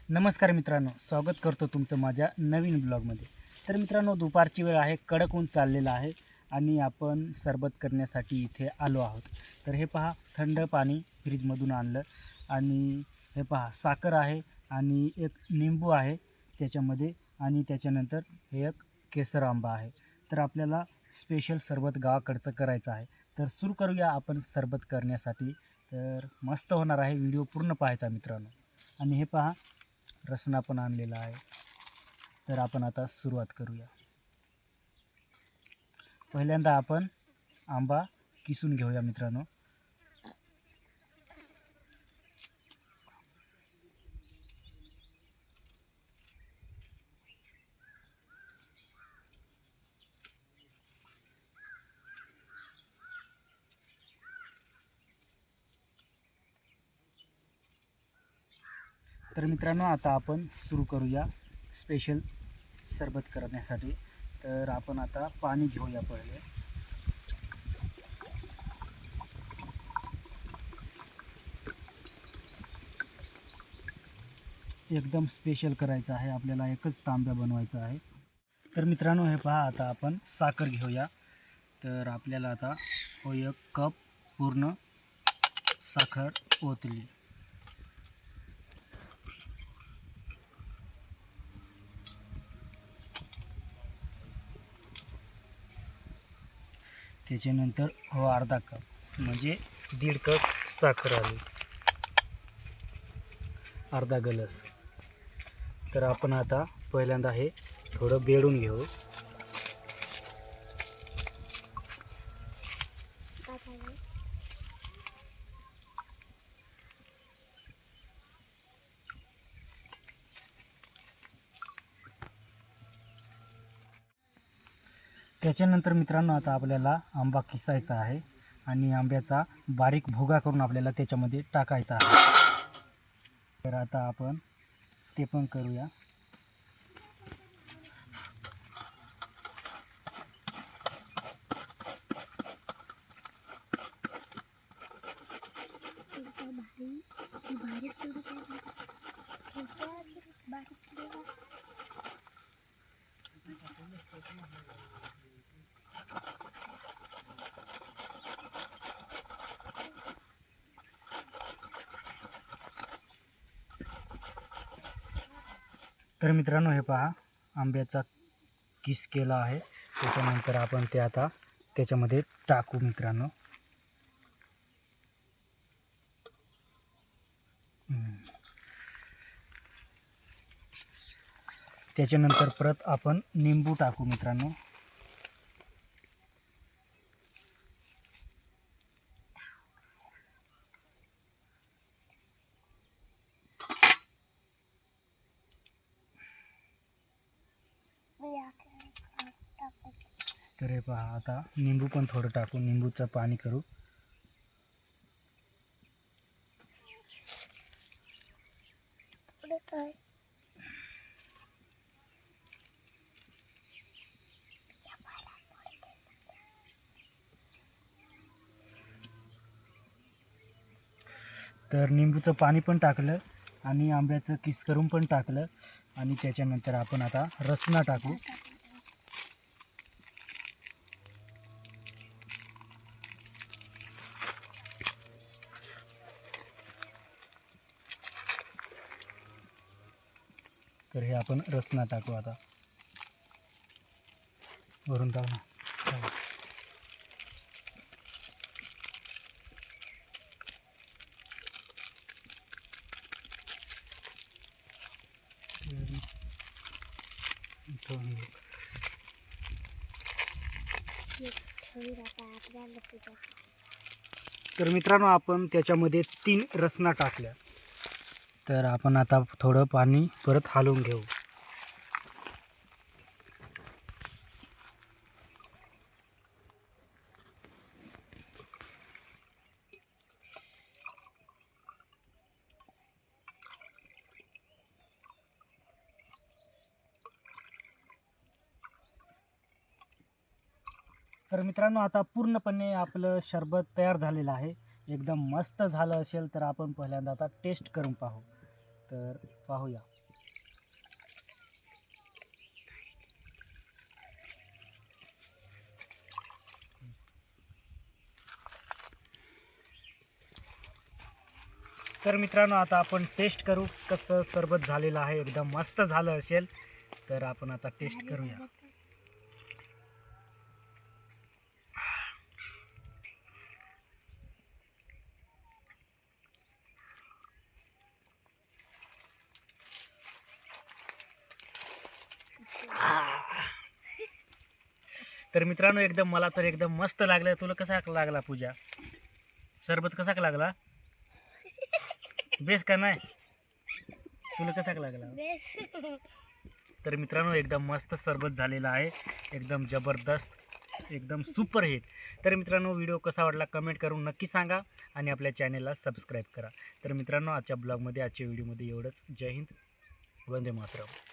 नमस्कार मित्रांनो, स्वागत करतो तुमचं माझ्या नवीन ब्लॉगमध्ये। तर मित्रांनो, दुपारची वेळ आहे, कडक ऊन चाललेलं आहे आणि आपण सरबत करण्यासाठी इथे आलो आहोत। तर हे पहा, थंड पाणी फ्रीजमधून आणलं आणि हे पहा साखर आहे आणि एक निंबू आहे त्याच्यामध्ये आणि त्याच्यानंतर हे एक केसर आंबा आहे। तर आपल्याला स्पेशल सरबत गावाकडचं करायचं आहे। तर सुरू करूया आपण सरबत करण्यासाठी। तर मस्त होणार आहे, व्हिडिओ पूर्ण पाहायचा मित्रांनो। आणि हे पहा, रसना पण आणलेला आहे। तर आपण आता सुरुवात करूया। पहिल्यांदा आपण आंबा किसून घेऊया मित्रांनो। तर मित्रांनो, आता आपण सुरू करूया स्पेशल सरबत करण्यासाठी। तर आपण आता पाणी घेऊया पहिले। एकदम स्पेशल करायचं आहे आपल्याला, एकच तांब्या बनवायचा आहे। तर मित्रांनो, हे पहा, आता आपण साखर घेऊया। तर आपल्याला आता एक कप पूर्ण साखर ओतली। त्याच्यानंतर अर्धा कप म्हणजे 1.5 कप साखर आली, अर्धा ग्लास। तर आपण आता पहिल्यांदा हे थोडं बेडून घेऊ। त्याच्यानंतर मित्रांनो, आता आपल्याला आंबा किसायचा आहे आणि आंब्याचा बारीक भुगा करून आपल्याला त्याच्यामध्ये टाकायचा आहे। तर आता आपण ते पण करूया। तर मित्रांनो, हे पहा, आंब्याचा किस केला आहे। त्याच्यानंतर आपण ते आता त्याच्यामध्ये टाकू मित्रांनो। त्याच्यानंतर परत आपण निंबू टाकू मित्रांनो। तर हे पहा, आता निंबू पण थोडं टाकू, निंबूचं पाणी करू। तर निंबूचं पाणी पण टाकलं आणि आंब्याचं किस करून पण टाकलं आणि त्याच्यानंतर आपण आता रसना टाकू। तर हे आपण रसना टाकू आता, वरून टाकू ना। तर मित्रांनो, आपण त्याच्यामध्ये 3 रसना टाकल्या। तर आपण आता थोडं पाणी परत हलवून घेऊ। तर मित्रांनो, आता पूर्णपणे आपलं सरबत तयार झालेलं आहे। एकदम मस्त झालं असेल तर आपण पहिल्यांदा आता टेस्ट करून पाहू। तर पाहूया। तर मित्रांनो आता आपण टेस्ट करू कसं सरबत झालेलं आहे. एकदम मस्त झालं असेल तर आपण आता टेस्ट करूया. तर मित्रांनो एकदम मला तर एकदम मस्त लागलं. तुला कसा लागला पूजा? सरबत कसा लागला? बेस का नाही? तुला कसा लागला? तर मित्रांनो एकदम मस्त सरबत झालेला आहे. एकदम जबरदस्त, एकदम सुपर हिट. तर मित्रांनो व्हिडिओ कसा वाटला कमेंट करून नक्की सांगा आणि आपल्या चॅनेलला सबस्क्राईब करा. तर मित्रांनो आजच्या ब्लॉगमध्ये आजच्या व्हिडिओमध्ये एवढंच. जय हिंद, वंदे मातरम.